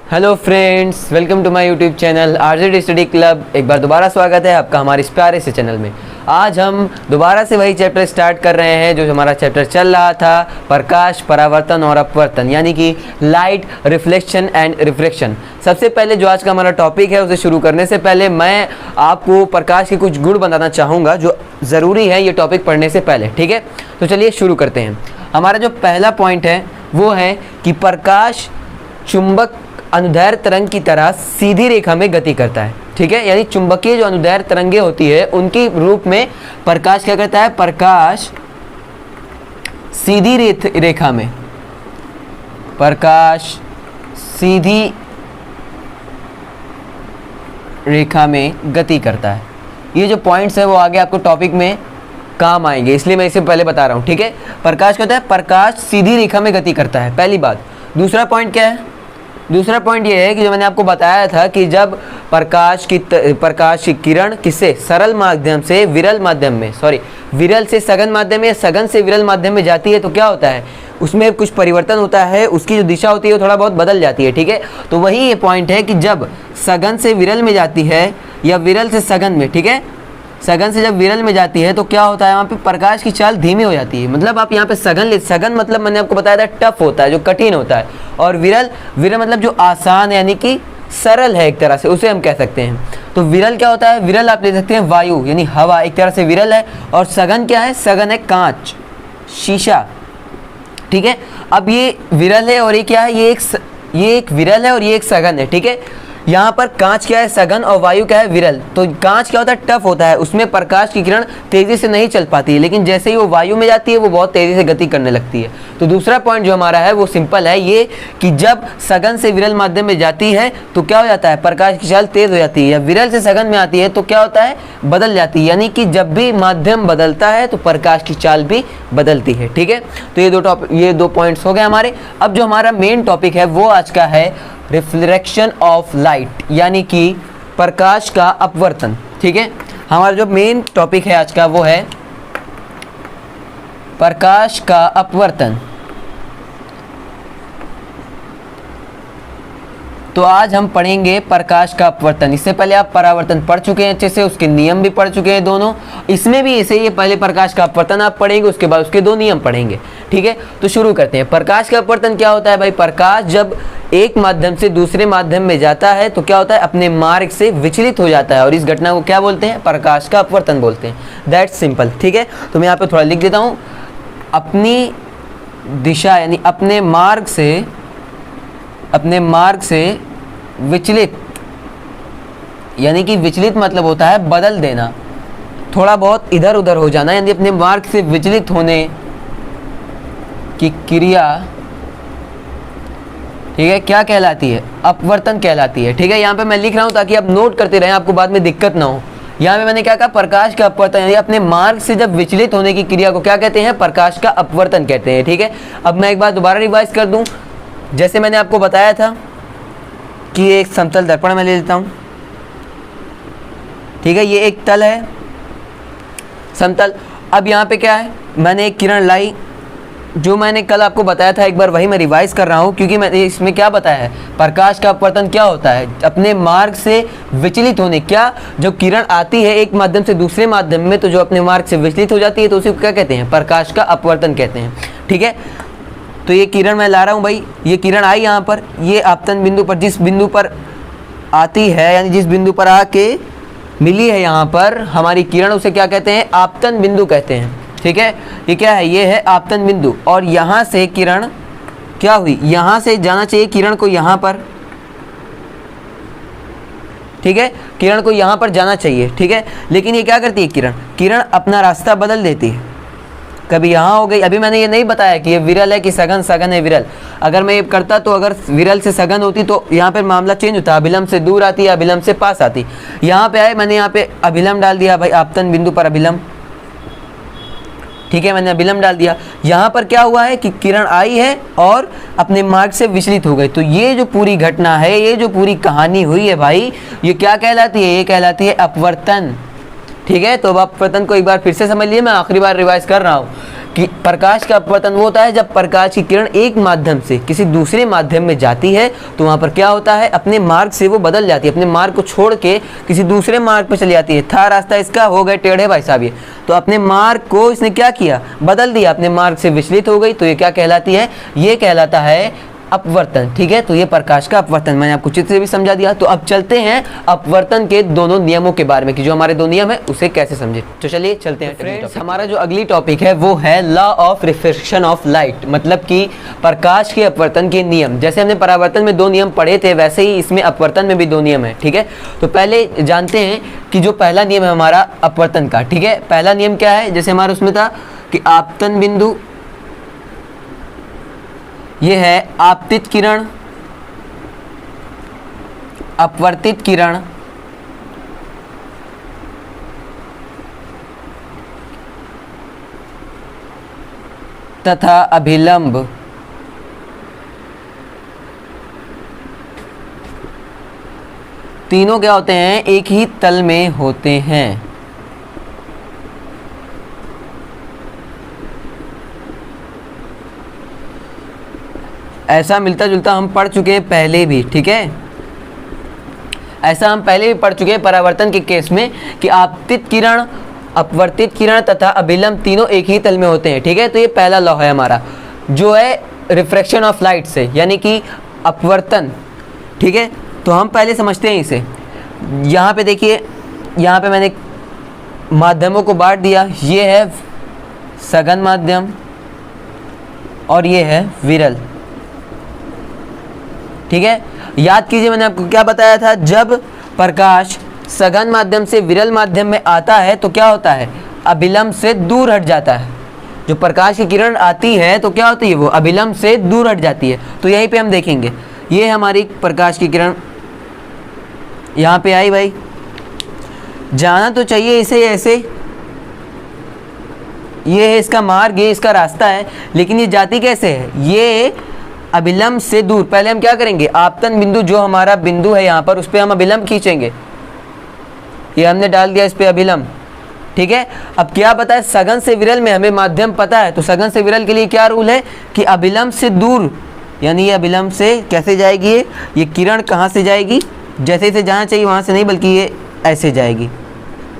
Hello friends, welcome to my YouTube channel RJD study club. एक बार दोबारा स्वागत है आपका हमारे इस प्यारे से चैनल में। आज हम दोबारा से वही चैप्टर स्टार्ट कर रहे हैं जो हमारा चैप्टर चल रहा था, प्रकाश, परावर्तन और अपवर्तन, यानी कि लाइट, रिफ्लेक्शन एंड रिफ्रैक्शन। सबसे पहले जो आज का हमारा टॉपिक है उसे शुरू करने से पहले मैं आपको प्रकाश के कुछ गुण बताना चाहूँगा जो ज़रूरी है ये टॉपिक पढ़ने से पहले। ठीक है, तो चलिए शुरू करते हैं। हमारा जो पहला पॉइंट है वो है कि प्रकाश चुंबक अनुदैर्ध्य तरंग की तरह सीधी रेखा में गति करता है। ठीक है, यानी चुंबकीय जो अनुदैर्ध्य तरंगे होती है उनकी रूप में प्रकाश क्या करता है, प्रकाश सीधी रेखा में, प्रकाश सीधी रेखा में गति करता है। ये जो पॉइंट्स है वो आगे आपको टॉपिक में काम आएंगे, इसलिए मैं इसे पहले बता रहा हूँ। ठीक है, प्रकाश क्या होता है, प्रकाश सीधी रेखा में गति करता है, पहली बात। दूसरा पॉइंट क्या है, दूसरा पॉइंट ये है कि जो मैंने आपको बताया था कि जब प्रकाश की किरण किससे, सरल माध्यम से विरल माध्यम में, विरल से सघन माध्यम में या सघन से विरल माध्यम में जाती है तो क्या होता है, उसमें कुछ परिवर्तन होता है, उसकी जो दिशा होती है वो थोड़ा बहुत बदल जाती है। ठीक है, तो वही ये पॉइंट है कि जब सघन से विरल में जाती है या विरल से सघन में, ठीक है, सघन से जब विरल में जाती है तो क्या होता है, वहाँ पे प्रकाश की चाल धीमी हो जाती है। मतलब आप यहाँ पे सघन मतलब मैंने आपको बताया था टफ होता है, जो कठिन होता है, और विरल मतलब जो आसान है, यानी कि सरल है एक तरह से, उसे हम कह सकते हैं। तो विरल क्या होता है, विरल आप ले सकते हैं वायु यानी हवा, एक तरह से विरल है। और सघन क्या है, सघन है कांच, शीशा। ठीक है, अब ये विरल है और ये क्या है, ये एक विरल है और ये एक सघन है। ठीक है, यहाँ पर कांच क्या है, सघन, और वायु क्या है, विरल। तो कांच क्या होता है, टफ होता है, उसमें प्रकाश की किरण तेजी से नहीं चल पाती है, लेकिन जैसे ही वो वायु में जाती है वो बहुत तेजी से गति करने लगती है। तो दूसरा पॉइंट जो हमारा है वो सिंपल है, ये कि जब सघन से विरल माध्यम में जाती है तो क्या हो जाता है, प्रकाश की चाल तेज हो जाती है, या विरल से सघन में आती है तो क्या होता है, बदल जाती है। यानी कि जब भी माध्यम बदलता है तो प्रकाश की चाल भी बदलती है। ठीक है, तो ये दो पॉइंट्स हो गए हमारे। अब जो हमारा मेन टॉपिक है वो आज का है रिफ्लेक्शन ऑफ लाइट, यानी कि प्रकाश का अपवर्तन। ठीक है, हमारा जो मेन टॉपिक है आज का वो है प्रकाश का अपवर्तन। तो आज हम पढ़ेंगे प्रकाश का अपवर्तन। इससे पहले आप परावर्तन पढ़ चुके हैं अच्छे से, उसके नियम भी पढ़ चुके हैं दोनों। इसमें भी ऐसे ही पहले प्रकाश का अपवर्तन आप पढ़ेंगे, उसके बाद उसके दो नियम पढ़ेंगे। ठीक है, तो शुरू करते हैं। प्रकाश का अपवर्तन क्या होता है भाई, प्रकाश जब एक माध्यम से दूसरे माध्यम में जाता है तो क्या होता है, अपने मार्ग से विचलित हो जाता है, और इस घटना को क्या बोलते हैं, प्रकाश का अपवर्तन बोलते हैं। That's simple. ठीक है, तो मैं यहाँ पे थोड़ा लिख देता हूँ, अपनी दिशा यानी अपने मार्ग से विचलित, यानी कि विचलित मतलब होता है बदल देना, थोड़ा बहुत इधर उधर हो जाना, यानी अपने मार्ग से विचलित होने की क्रिया, ठीक है, क्या कहलाती है, अपवर्तन कहलाती है। ठीक है, यहाँ पे मैं लिख रहा हूँ ताकि आप नोट करते रहें, आपको बाद में दिक्कत ना हो। यहाँ पे मैंने क्या कहा, प्रकाश का अपवर्तन, यानी अपने मार्ग से जब विचलित होने की क्रिया को क्या कहते हैं, प्रकाश का अपवर्तन कहते हैं। ठीक है, अब मैं एक बार दोबारा रिवाइज कर दूं। जैसे मैंने आपको बताया था कि एक समतल दर्पण मैं ले लेता हूँ। ठीक है, ये एक तल है समतल। अब यहाँ पे क्या है, मैंने एक किरण लाई, जो मैंने कल आपको बताया था, एक बार वही मैं रिवाइज कर रहा हूँ, क्योंकि मैंने इसमें क्या बताया है, प्रकाश का अपवर्तन क्या होता है, अपने मार्ग से विचलित होने। क्या, जो किरण आती है एक माध्यम से दूसरे माध्यम में, तो जो अपने मार्ग से विचलित हो जाती है तो उसे क्या कहते हैं, प्रकाश का अपवर्तन कहते हैं। ठीक है, तो ये किरण मैं ला रहा हूँ भाई, ये किरण आई यहाँ पर, ये आपतन बिंदु पर, जिस बिंदु पर आती है, यानी जिस बिंदु पर आके मिली है यहाँ पर हमारी किरण, उसे क्या कहते हैं, आपतन बिंदु कहते हैं। ठीक है, ये क्या है, ये है आपतन बिंदु। और यहाँ से किरण क्या हुई, यहाँ से जाना चाहिए किरण को यहाँ पर। ठीक है, किरण को यहाँ पर जाना चाहिए। ठीक है, लेकिन ये क्या करती है, किरण अपना रास्ता बदल देती है, कभी यहाँ हो गई। अभी मैंने ये नहीं बताया कि ये विरल है कि सघन, सघन है विरल। अगर मैं ये करता तो अगर विरल से सघन होती तो यहाँ पर मामला चेंज होता, अभिलंब से दूर आती, अभिलंब से पास आती। यहाँ पे आए, मैंने यहाँ पे अभिलंब डाल दिया भाई, आपतन बिंदु पर अभिलंब। ठीक है, मैंने अभिलंब डाल दिया। यहाँ पर क्या हुआ है कि किरण आई है और अपने मार्ग से विचलित हो गई। तो ये जो पूरी घटना है, ये जो पूरी कहानी हुई है भाई, ये क्या कहलाती है, ये कहलाती है अपवर्तन। ठीक है, तो अब अपवर्तन को एक बार फिर से समझ लिए, मैं आखिरी बार रिवाइज कर रहा हूँ। कि प्रकाश का अपवर्तन वो होता है जब प्रकाश की किरण एक माध्यम से किसी दूसरे माध्यम में जाती है तो वहाँ पर क्या होता है, अपने मार्ग से वो बदल जाती है, अपने मार्ग को छोड़ के किसी दूसरे मार्ग पर चली जाती है। था रास्ता इसका, हो गए टेढ़े भाई साहब ये, तो अपने मार्ग को इसने क्या किया, बदल दिया, अपने मार्ग से विचलित हो गई, तो ये क्या कहलाती है, ये कहलाता है अपवर्तन। ठीक है, तो ये प्रकाश का अपवर्तन मैंने आपको चित्र से भी समझा दिया। तो अब चलते हैं अपवर्तन के दोनों नियमों के बारे में कि जो हमारे दो नियम है उसे कैसे समझे। तो चलिए चलते हैं फ्रेंड्स, हमारा जो अगली टॉपिक है वो है law of refraction of light, मतलब कि प्रकाश के अपवर्तन के नियम। जैसे हमने परावर्तन में दो नियम पढ़े थे वैसे ही इसमें अपवर्तन में भी दो नियम है। ठीक है, तो पहले जानते हैं कि जो पहला नियम है हमारा अपवर्तन का, ठीक है, पहला नियम क्या है, जैसे हमारा उसमें था कि आपतन बिंदु, ये है आपतित किरण, अपवर्तित किरण, तथा अभिलंब। तीनों क्या होते हैं, एक ही तल में होते हैं। ऐसा मिलता जुलता हम पढ़ चुके हैं पहले भी। ठीक है, ऐसा हम पहले भी पढ़ चुके हैं परावर्तन के केस में कि आपतित किरण, अपवर्तित किरण तथा अभिलंब तीनों एक ही तल में होते हैं। ठीक है, तो ये पहला लॉ है हमारा जो है रिफ्रैक्शन ऑफ लाइट से, यानी कि अपवर्तन। ठीक है, तो हम पहले समझते हैं इसे। यहाँ पे देखिए, यहाँ पे मैंने माध्यमों को बांट दिया, ये है सघन माध्यम और ये है विरल। ठीक है, याद कीजिए मैंने आपको क्या बताया था, जब प्रकाश सघन माध्यम से विरल माध्यम में आता है तो क्या होता है, अभिलंब से दूर हट जाता है। जो प्रकाश की किरण आती है तो क्या होती है, वो अभिलंब से दूर हट जाती है। तो यहीं पे हम देखेंगे, ये हमारी प्रकाश की किरण यहाँ पे आई भाई, जाना तो चाहिए इसे ऐसे, ये है इसका मार्ग, ये इसका रास्ता है, लेकिन ये जाती कैसे है, ये अभिलंब से दूर। पहले हम क्या करेंगे, आपतन बिंदु जो हमारा बिंदु है यहाँ पर, उस पर हम अभिलंब खींचेंगे, ये हमने डाल दिया इस पे अभिलंब। ठीक है, अब क्या पता है, सघन से विरल में हमें माध्यम पता है, तो सघन से विरल के लिए क्या रूल है कि अभिलंब से दूर, यानी ये अभिलंब से कैसे जाएगी, ये किरण कहाँ से जाएगी, जैसे इसे जाना चाहिए वहाँ से नहीं, बल्कि ये ऐसे जाएगी।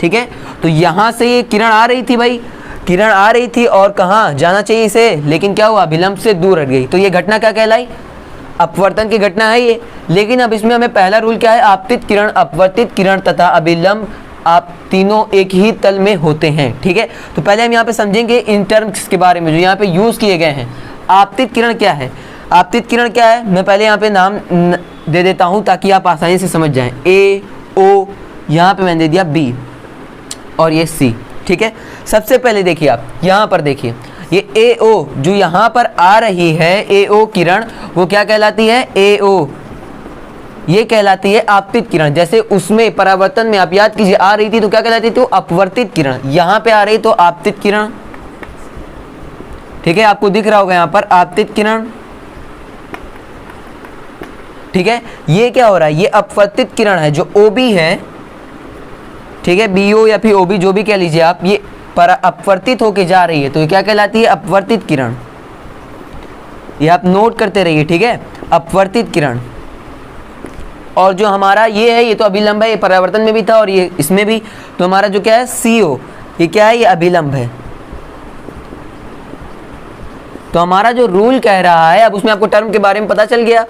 ठीक है, तो यहाँ से ये किरण आ रही थी भाई, किरण आ रही थी और कहाँ जाना चाहिए इसे, लेकिन क्या हुआ, अभिलंब से दूर हट गई। तो ये घटना क्या कहलाई, अपवर्तन की घटना है ये। लेकिन अब इसमें हमें पहला रूल क्या है, आपतित किरण, अपवर्तित किरण तथा अभिलंब आप तीनों एक ही तल में होते हैं। ठीक है, तो पहले हम यहाँ पे समझेंगे इन टर्म्स के बारे में जो यहाँ पे यूज किए गए हैं। आपतित किरण क्या है, आपतित किरण क्या है, मैं पहले यहाँ पे नाम दे देता हूँ ताकि आप आसानी से समझ जाएं। ए, ओ, यहाँ पे मैंने दे दिया बी और ये सी। ठीक है, सबसे पहले देखिए आप यहाँ पर देखिए, ये AO जो यहाँ पर आ रही है, AO किरण, वो क्या कहलाती है, AO, ये कहलाती है आपतित किरण। जैसे उसमें परावर्तन में आप याद कीजिए आ रही थी तो क्या कहलाती थी, अपवर्तित किरण। यहाँ पे आ रही तो आपतित किरण। ठीक है, आपको दिख रहा होगा यहाँ पर आपतित किरण। ठीक है, ये क्या हो रहा है, ये अपवर्तित किरण है जो OB है। ठीक है, BO या फिर OB जो भी कह लीजिए आप, ये पर अपवर्तित होके जा रही है तो ये क्या कहलाती है, अपवर्तित किरण। ये आप नोट करते रहिए। ठीक है, अपवर्तित किरण। और जो हमारा ये है, ये तो अभिलंब है, ये परावर्तन में भी था और ये इसमें भी। तो हमारा जो क्या है CO, ये क्या है, ये अभिलंब है। तो हमारा जो रूल कह रहा है, अब उसमें आपको टर्म के बारे में पता चल गया।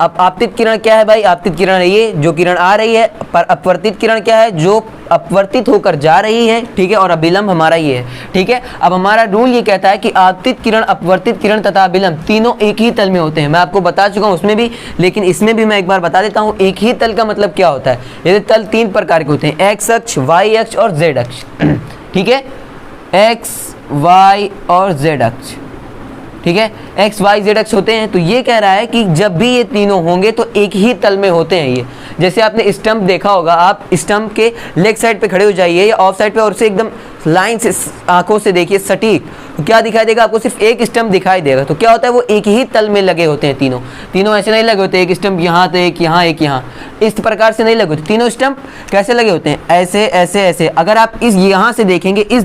अब आपतित किरण क्या है भाई, आपतित किरण है ये जो किरण आ रही है, पर अपवर्तित किरण क्या है, जो अपवर्तित होकर जा रही है। ठीक है, और अभिलंब हमारा ये है। ठीक है, अब हमारा रूल ये कहता है कि आपतित किरण, अपवर्तित किरण तथा अभिलंब तीनों एक ही तल में होते हैं। मैं आपको बता चुका हूँ उसमें भी, लेकिन इसमें भी मैं एक बार बता देता हूँ। एक ही तल का मतलब क्या होता है, ये तल तीन प्रकार के होते हैं, एक्स अक्ष, वाई अक्ष और जेड अक्ष। ठीक है, एक्स, वाई और जेड अक्ष। ठीक है, एक्स, वाई, जेड अक्ष होते हैं। तो ये कह रहा है कि जब भी ये तीनों होंगे तो एक ही तल में होते हैं ये। जैसे आपने स्टंप देखा होगा, आप स्टंप के लेग साइड पे खड़े हो जाइए या ऑफ साइड पे और उसे एकदम लाइन से आंखों से देखिए सटीक, तो क्या दिखाई देगा आपको, सिर्फ एक स्टंप दिखाई देगा। तो क्या होता है, वो एक ही तल में लगे होते हैं तीनों। तीनों ऐसे नहीं लगे होते, एक स्टंप यहाँ तो एक यहाँ, एक यहाँ, इस प्रकार से नहीं लगे होते। तीनों स्टंप कैसे लगे होते हैं, ऐसे ऐसे ऐसे। अगर आप इस यहाँ से देखेंगे, इस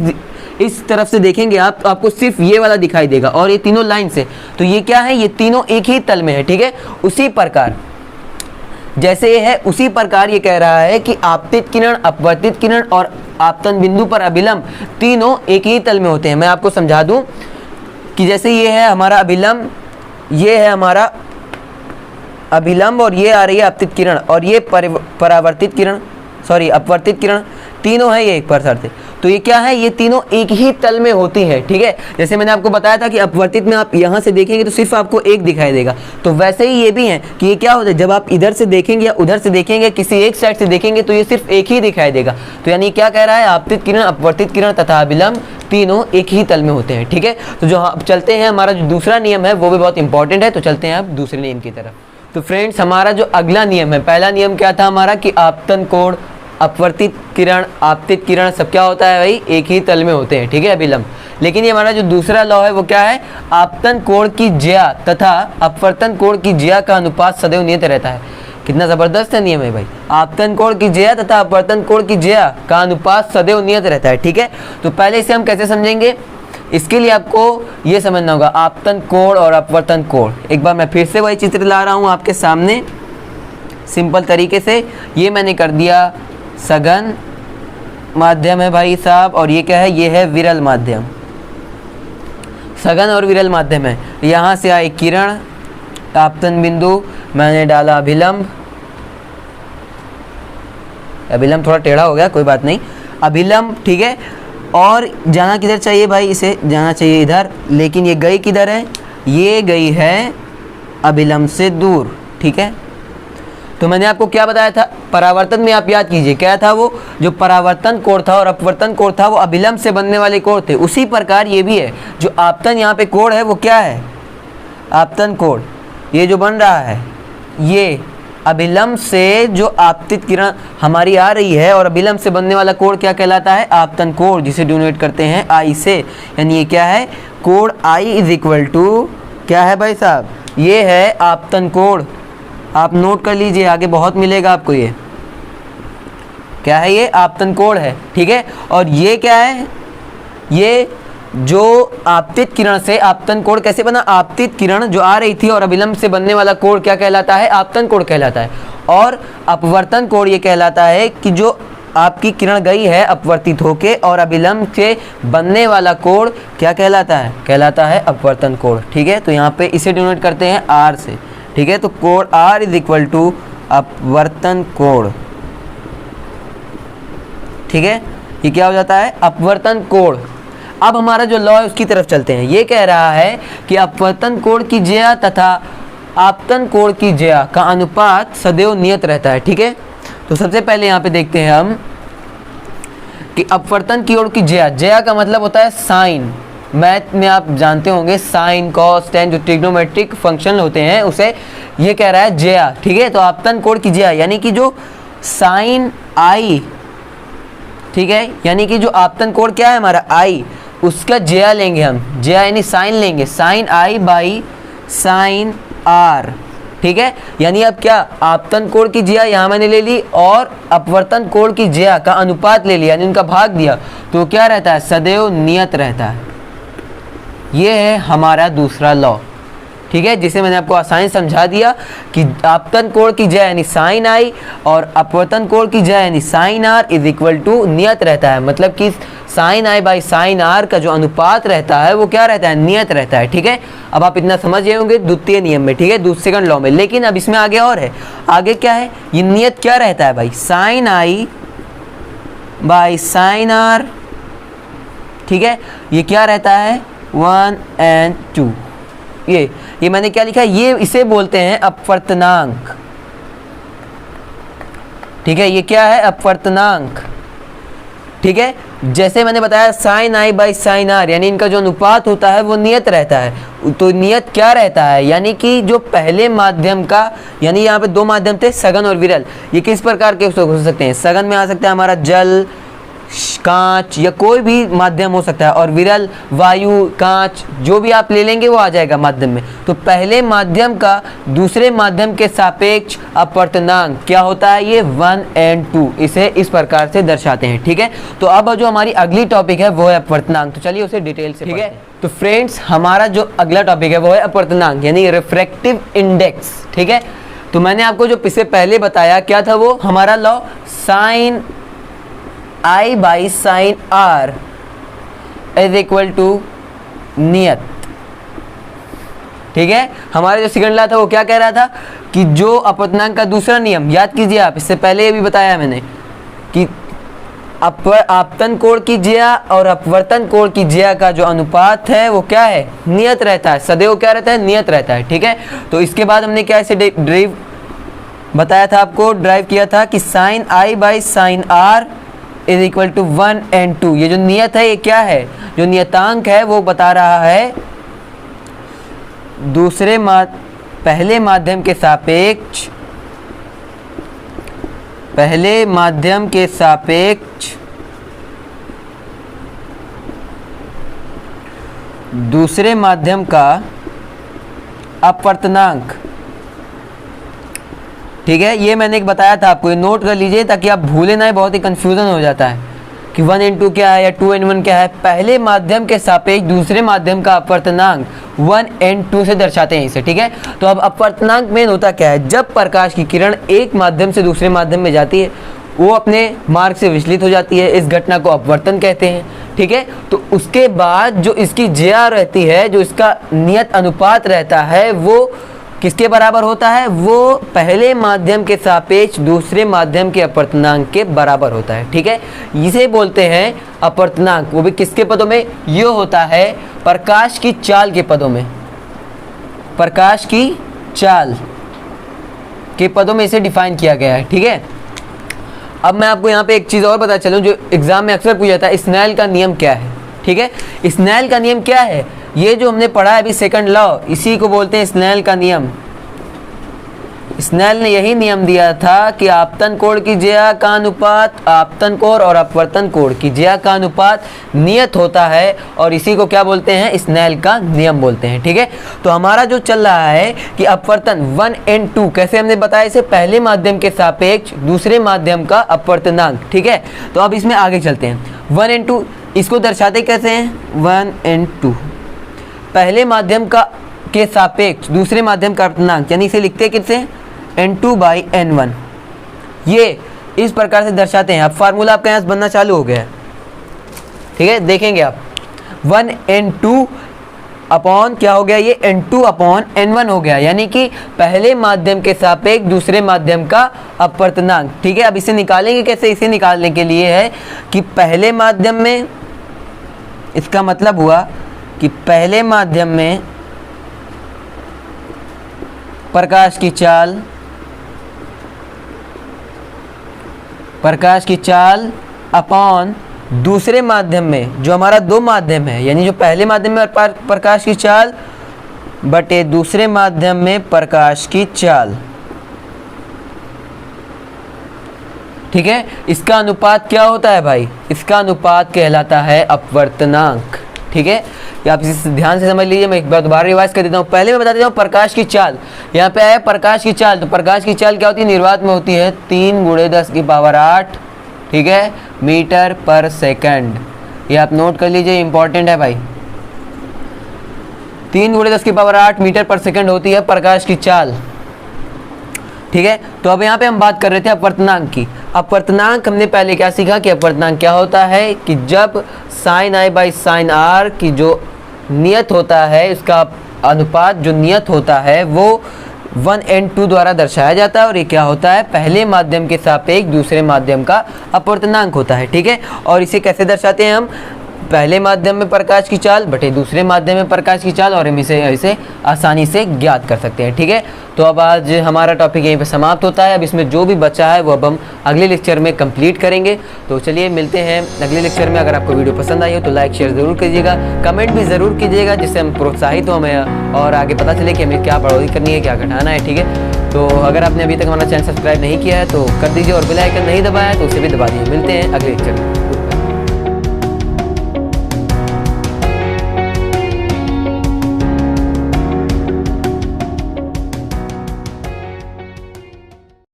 इस तरफ से देखेंगे आप तो आपको सिर्फ ये वाला दिखाई देगा और ये तीनों लाइन से, तो ये क्या है, ये तीनों एक ही तल में है, ठीक है। उसी प्रकार जैसे ये है उसी प्रकार ये कह रहा है कि आपतित किरण, अपवर्तित किरण और आपतन बिंदु पर अभिलंब तीनों एक ही तल में होते हैं। मैं आपको समझा दूं कि जैसे ये है हमारा अभिलंब, ये है हमारा अभिलंब और ये आ रही है आपतित किरण और ये परावर्तित किरण, सॉरी अपवर्तित किरण, तीनों है ये एक प्रकार से। तो ये क्या है, ये तीनों एक ही तल में होती है, ठीक है। जैसे मैंने आपको बताया था कि अपवर्तित में आप यहाँ से देखेंगे तो सिर्फ आपको एक दिखाई देगा, तो वैसे ही ये भी है कि ये क्या होता है, जब आप इधर से देखेंगे या उधर से देखेंगे, किसी एक साइड से देखेंगे तो ये सिर्फ एक ही दिखाई देगा। तो यानी क्या कह रहा है, आपतित किरण, अपवर्तित किरण तथा अभिलंब तीनों एक ही तल में होते हैं, ठीक है। तो जो चलते हैं, हमारा जो दूसरा नियम है वो भी बहुत इंपॉर्टेंट है, तो चलते हैं अब दूसरे नियम की तरफ। तो फ्रेंड्स, हमारा जो अगला नियम है, पहला नियम क्या था हमारा कि आपतन कोण, अपवर्तित किरण, आपतित किरण सब क्या होता है भाई, एक ही तल में होते हैं, ठीक है, अभिलंब। लेकिन ये हमारा जो दूसरा लॉ है वो क्या है, आपतन कोण की ज्या तथा अपवर्तन कोण की ज्या का अनुपात सदैव नियत रहता है। कितना जबरदस्त नियम है भाई, आपतन कोण की ज्या तथा अपवर्तन कोण की ज्या का अनुपात सदैव नियत रहता है, ठीक है। तो पहले इसे हम कैसे समझेंगे, इसके लिए आपको ये समझना होगा आपतन कोण और अपवर्तन कोण। एक बार मैं फिर से वही चित्र ला रहा हूँ आपके सामने सिंपल तरीके से। ये मैंने कर दिया सघन माध्यम है भाई साहब, और ये क्या है, ये है विरल माध्यम। सघन और विरल माध्यम है, यहाँ से आई किरण, आपतन बिंदु, मैंने डाला अभिलंब, अभिलंब थोड़ा टेढ़ा हो गया, कोई बात नहीं, अभिलंब, ठीक है। और जाना किधर चाहिए भाई, इसे जाना चाहिए इधर, लेकिन ये गई किधर है, ये गई है अभिलंब से दूर, ठीक है। तो मैंने आपको क्या बताया था, परावर्तन में आप याद कीजिए क्या था, वो जो परावर्तन कोण था और अपवर्तन कोण था वो अभिलंब से बनने वाले कोण थे। उसी प्रकार ये भी है, जो आपतन यहाँ पे कोण है वो क्या है, आपतन कोण, ये जो बन रहा है ये अभिलंब से जो आपतित किरण हमारी आ रही है और अभिलंब से बनने वाला कोण क्या कहलाता है, आपतन कोण, जिसे डिनोट करते हैं आई से। यानी ये क्या है, कोण आई इज इक्वल टू क्या है भाई साहब, ये है आपतन कोण। आप नोट कर लीजिए, आगे बहुत मिलेगा आपको। ये क्या है, ये आपतन कोण है, ठीक है। और ये क्या है, ये जो आपतित किरण से आपतन कोण कैसे बना, आपतित किरण जो आ रही थी और अभिलंब से बनने वाला कोण क्या कहलाता है, आपतन कोण कहलाता है। और अपवर्तन कोण ये कहलाता है कि जो आपकी किरण गई है अपवर्तित होके और अभिलंब से बनने वाला कोण क्या कहलाता है, कहलाता है अपवर्तन कोण, ठीक है। तो यहाँ पे इसे डिनोट करते हैं आर से, ठीक है। तो कोण आर इज इक्वल टू अपवर्तन कोण, ठीक है। ये क्या हो जाता है, अपवर्तन कोण। अब हमारा जो लॉ है उसकी तरफ चलते हैं। ये कह रहा है कि अपवर्तन कोण की ज्या तथा आपतन कोण की ज्या का अनुपात सदैव नियत रहता है, ठीक है। तो सबसे पहले यहाँ पे देखते हैं हम कि अपवर्तन की ओर की ज्या, ज्या का मतलब होता है साइन। मैथ में आप जानते होंगे साइन, कॉस, टेन, जो ट्रिग्नोमेट्रिक फंक्शन होते हैं उसे ये कह रहा है ज्या, ठीक है। तो आपतन कोण की ज्या यानी कि जो साइन आई, ठीक है, यानी कि जो आपतन कोण क्या है हमारा आई, उसका ज्या लेंगे हम, ज्या यानी साइन लेंगे, sine I by sine R, ठीक है। यानी अब क्या, आपतन कोण की ज्या यहाँ मैंने ले ली और अपवर्तन कोण की ज्या का अनुपात ले लिया, यानी उनका भाग दिया, तो क्या रहता है, सदैव नियत रहता है। ये है हमारा दूसरा लॉ, ठीक है, जिसे मैंने आपको आसानी समझा दिया कि आपतन कोण की ज्या यानी साइन आई और अपवर्तन कोण की ज्या यानी sine R is equal to नियत रहता है। मतलब कि sine I by sine R का जो अनुपात रहता है वो क्या रहता है, नियत रहता है, ठीक है। अब आप इतना समझ गए होंगे द्वितीय नियम में, ठीक है, दूसरे लॉ में। लेकिन अब इसमें आगे और है, आगे क्या है, ये नियत क्या रहता है भाई, sine I by sine R, ठीक है। ये क्या रहता है, 1 and 2। ये मैंने क्या लिखा है, ये इसे बोलते हैं अपवर्तनांक, ठीक है। ये क्या है, अपवर्तनांक, ठीक है। जैसे मैंने बताया sine I by sine R, यानी इनका जो अनुपात होता है वो नियत रहता है। तो नियत क्या रहता है, यानी कि जो पहले माध्यम का, यानी यहाँ पे दो माध्यम थे सघन और विरल, ये किस प्रकार के हो सकते हैं, सघन में आ सकता है हमारा जल, कांच या कोई भी माध्यम हो सकता है, और विरल, वायु, कांच, जो भी आप ले लेंगे वो आ जाएगा माध्यम में। तो पहले माध्यम का दूसरे माध्यम के सापेक्ष अपवर्तनांक क्या होता है, ये 1 और 2, इसे इस प्रकार से दर्शाते हैं। ठीक है, तो अब जो हमारी अगली टॉपिक है वो है अपवर्तनांक। तो चलिए उसे डिटेल से, ठीक है। तो फ्रेंड्स, हमारा जो अगला टॉपिक है वो है अपवर्तनांक यानी रिफ्रैक्टिव इंडेक्स। ठीक है, तो मैंने आपको जो इससे पहले बताया क्या था, वो हमारा law sine I by sine R is equal to नियत। ठीक है, हमारा जो सेकंड लॉ था वो क्या कह रहा था कि जो अपवर्तनांक का दूसरा नियम, याद कीजिए आप, इससे पहले ये भी बताया मैंने कि आपतन कोण की ज्या और अपवर्तन कोण की ज्या का जो अनुपात है वो क्या है, नियत रहता है, सदैव क्या रहता है, नियत रहता है। ठीक है, तो इसके बाद हमने क्या इसे ड्राइव बताया था, आपको ड्राइव किया था कि sine I by sine R is equal to 1 और 2। ये जो नियत है ये क्या है, जो नियतांक है वो बता रहा है पहले माध्यम के सापेक्ष, पहले माध्यम के सापेक्ष दूसरे माध्यम का अपवर्तनांक। ठीक है, ये मैंने एक बताया था आपको, ये नोट कर लीजिए ताकि आप भूले ना, बहुत ही कंफ्यूजन हो जाता है कि 1 और 2 क्या है या 2 और 1 क्या है। पहले माध्यम के सापेक्ष दूसरे माध्यम का अपवर्तनांक 1 और 2 से दर्शाते हैं इसे। ठीक है, तो अब अपवर्तनांक मेन होता क्या है, जब प्रकाश की किरण एक माध्यम से दूसरे माध्यम में जाती है वो अपने मार्ग से विचलित हो जाती है, इस घटना को अपवर्तन कहते हैं। ठीक है, तो उसके बाद जो इसकी ज्या रहती है, जो इसका नियत अनुपात रहता है, वो किसके बराबर होता है, वो पहले माध्यम के सापेक्ष दूसरे माध्यम के अपवर्तनांक के बराबर होता है। ठीक है, इसे बोलते हैं अपवर्तनांक, वो भी किसके पदों में, ये होता है प्रकाश की चाल के पदों में, प्रकाश की चाल के पदों में इसे डिफाइन किया गया है। ठीक है, अब मैं आपको यहाँ पे एक चीज़ और बता चलूँ जो एग्जाम में अक्सर पूछा जाता है, स्नेल का नियम क्या है। ठीक है, स्नेल का नियम क्या है, ये जो हमने पढ़ा है अभी सेकंड लॉ, इसी को बोलते हैं स्नेल का नियम। स्नेल ने यही नियम दिया था कि आपतन कोण की ज्या का अनुपात, आपतन कोण और अपवर्तन कोण की ज्या का अनुपात नियत होता है, और इसी को क्या बोलते हैं, स्नेल का नियम बोलते हैं। ठीक है, तो हमारा जो चल रहा है कि अपवर्तन 1 और 2, कैसे हमने बताया इसे, पहले माध्यम के सापेक्ष दूसरे माध्यम का अपवर्तनांक। ठीक है, तो अब इसमें आगे चलते हैं। 1 और 2 इसको दर्शाते कैसे हैं, 1 और 2 पहले माध्यम का के सापेक्ष दूसरे माध्यम का अपवर्तनांक, यानी इसे लिखते हैं किससे, N2 बाई N1, ये इस प्रकार से दर्शाते हैं। अब फार्मूला आपके यहाँ बनना चालू हो गया है। ठीक है, देखेंगे आप 1 और 2 अपॉन क्या हो गया, ये N2 अपॉन N1 हो गया, यानी कि पहले माध्यम के सापेक्ष दूसरे माध्यम का अपवर्तनांक। ठीक है, अब इसे निकालेंगे कैसे, इसे निकालने के लिए है कि पहले माध्यम में, इसका मतलब हुआ कि पहले माध्यम में प्रकाश की चाल अपॉन दूसरे माध्यम में, जो हमारा दो माध्यम है, यानी जो पहले माध्यम में प्रकाश की चाल बटे दूसरे माध्यम में प्रकाश की चाल। ठीक है, इसका अनुपात क्या होता है भाई, इसका अनुपात कहलाता है अपवर्तनांक। ठीक है, आप इसे ध्यान से समझ लीजिए, मैं एक बार दोबारा रिवाइज कर देता हूँ। पहले मैं बता देता हूँ प्रकाश की चाल, यहाँ पे आया प्रकाश की चाल, तो प्रकाश की चाल क्या होती है, निर्वात में होती है 3 × 10⁸। ठीक है, मीटर पर सेकंड, ये आप नोट कर लीजिए, इंपॉर्टेंट है भाई। 3 × 10⁸ मीटर पर सेकंड होती है प्रकाश की चाल। ठीक है, तो अब यहाँ पे हम बात कर रहे थे अपवर्तनांक की। अपवर्तनांक हमने पहले क्या सीखा कि अपवर्तनांक क्या होता है, कि जब sine I by sine R की जो नियत होता है, इसका अनुपात जो नियत होता है वो 1 और 2 द्वारा दर्शाया जाता है, और ये क्या होता है, पहले माध्यम के सापेक्ष दूसरे माध्यम का अपवर्तनांक होता है। ठीक है, और इसे कैसे दर्शाते हैं हम, पहले माध्यम में प्रकाश की चाल बटे दूसरे माध्यम में प्रकाश की चाल, और हम इसे आसानी से ज्ञात कर सकते हैं। ठीक है, तो अब आज हमारा टॉपिक यहीं पे समाप्त होता है। अब इसमें जो भी बचा है वो अब हम अगले लेक्चर में कंप्लीट करेंगे। तो चलिए मिलते हैं अगले लेक्चर में। अगर आपको वीडियो पसंद आई हो तो लाइक शेयर ज़रूर कीजिएगा, कमेंट भी ज़रूर कीजिएगा, जिससे हम प्रोत्साहित हो हमें और आगे पता चले कि हमें क्या बढ़ोतरी करनी है, क्या घटाना है। ठीक है, तो अगर आपने अभी तक हमारा चैनल सब्सक्राइब नहीं किया है तो कर दीजिए, और बेल आइकन नहीं दबाया है तो उसे भी दबा दीजिए। मिलते हैं अगले लेक्चर में।